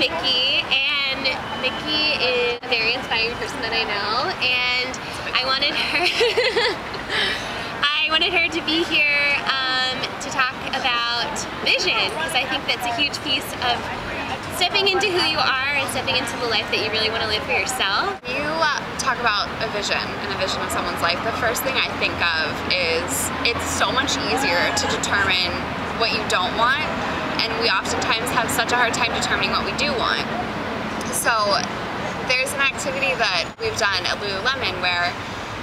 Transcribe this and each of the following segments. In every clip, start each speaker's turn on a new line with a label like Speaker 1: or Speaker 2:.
Speaker 1: Micky, and Micky is a very inspiring person that I know, and I wanted her to be here to talk about vision, because I think that's a huge piece of stepping into who you are and stepping into the life that you really want to live for yourself.
Speaker 2: You talk about a vision and a vision of someone's life. The first thing I think of is it's so much easier to determine what you don't want, and we oftentimes have such a hard time determining what we do want. So there's an activity that we've done at Lululemon where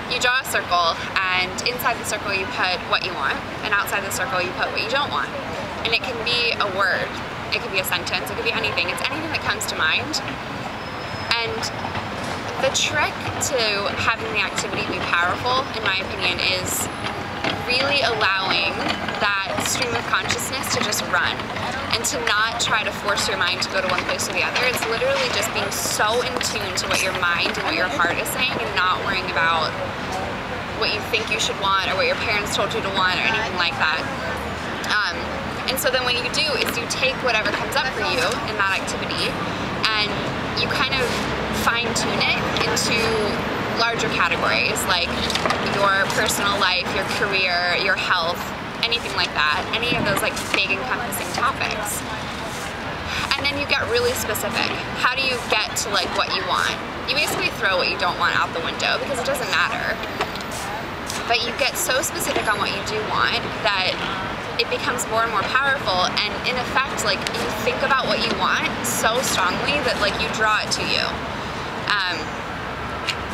Speaker 2: you draw a circle, and inside the circle you put what you want, and outside the circle you put what you don't want. And it can be a word, it could be a sentence, it could be anything. It's anything that comes to mind. And the trick to having the activity be powerful, in my opinion, is really allowing that stream of consciousness to just run and to not try to force your mind to go to one place or the other. It's literally just being so in tune to what your mind and what your heart is saying, and not worrying about what you think you should want or what your parents told you to want or anything like that. And so then what you do is you take whatever comes up for you in that activity and you kind of fine-tune it into larger categories, like your personal life, your career, your health, anything like that, any of those like big encompassing topics. And then you get really specific. How do you get to like what you want? You basically throw what you don't want out the window because it doesn't matter. But you get so specific on what you do want that it becomes more and more powerful, and in effect, like, you think about what you want so strongly that like you draw it to you.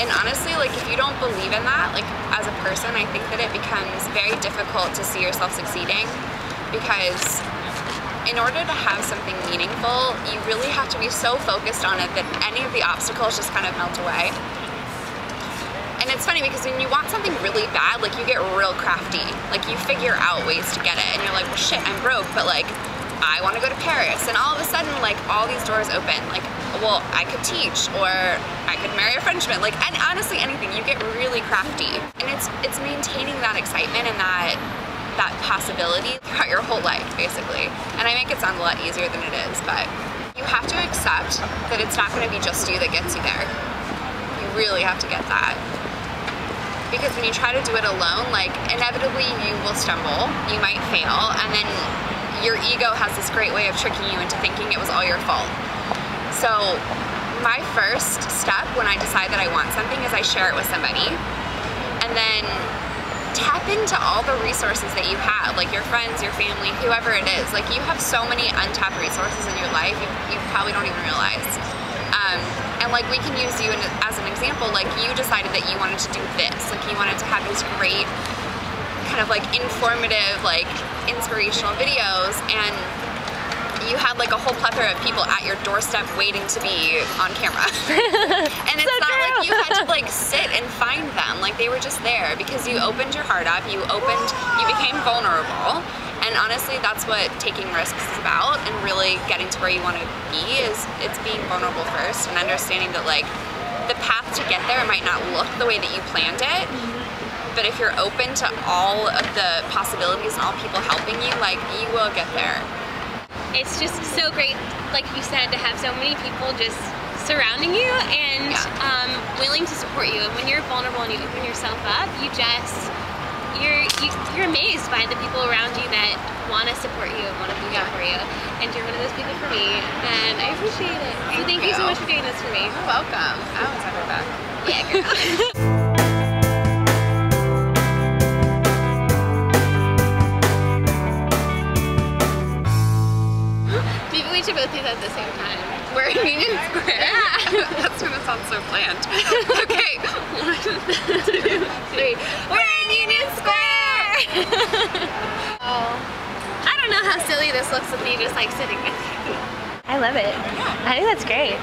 Speaker 2: And honestly, like, if you don't believe in that, like, as a person, I think that it becomes very difficult to see yourself succeeding, because in order to have something meaningful, you really have to be so focused on it that any of the obstacles just kind of melt away. And it's funny because when you want something really bad, like, you get real crafty. Like, you figure out ways to get it, and you're like, well, shit, I'm broke, but like, I want to go to Paris. And all of a sudden, like, all these doors open. Like, well, I could teach, or I could marry a Frenchman. Like, and honestly, anything. You get really crafty. And it's maintaining that excitement and that possibility throughout your whole life, basically. And I make it sound a lot easier than it is, but you have to accept that it's not going to be just you that gets you there. You really have to get that. Because when you try to do it alone, like, inevitably you will stumble, you might fail, and then your ego has this great way of tricking you into thinking it was all your fault. So my first step when I decide that I want something is I share it with somebody, and then tap into all the resources that you have, like your friends, your family, whoever it is. Like, you have so many untapped resources in your life, you probably don't even realize. And like, we can use you as an example. Like, you decided that you wanted to do this, like, you wanted to have these great kind of like informative, like inspirational videos, and you had like a whole plethora of people at your doorstep waiting to be on camera. And it's not like you had to like sit and find them, like, they were just there because you opened your heart up, you became vulnerable. And honestly, that's what taking risks is about, and really getting to where you want to be is it's being vulnerable first and understanding that like the path to get there might not look the way that you planned it, but if you're open to all of the possibilities and all people helping you, like, you will get there.
Speaker 1: It's just so great, like you said, to have so many people just surrounding you and willing to support you. And when you're vulnerable and you open yourself up, you're amazed by the people around you that want to support you and want to be there for you. And you're one of those people for me, and I appreciate it. So thank you so much for doing this for me.
Speaker 2: You're welcome. I always have your back.
Speaker 1: Yeah, girl. Maybe we should both do that at the same time.
Speaker 2: We're in Union Square?
Speaker 1: Yeah.
Speaker 2: That's gonna sound so bland. Okay. 1, 2, 3.
Speaker 1: We're in Union Square! Oh, I don't know how silly this looks with me just like sitting with you. I love it. I think that's great.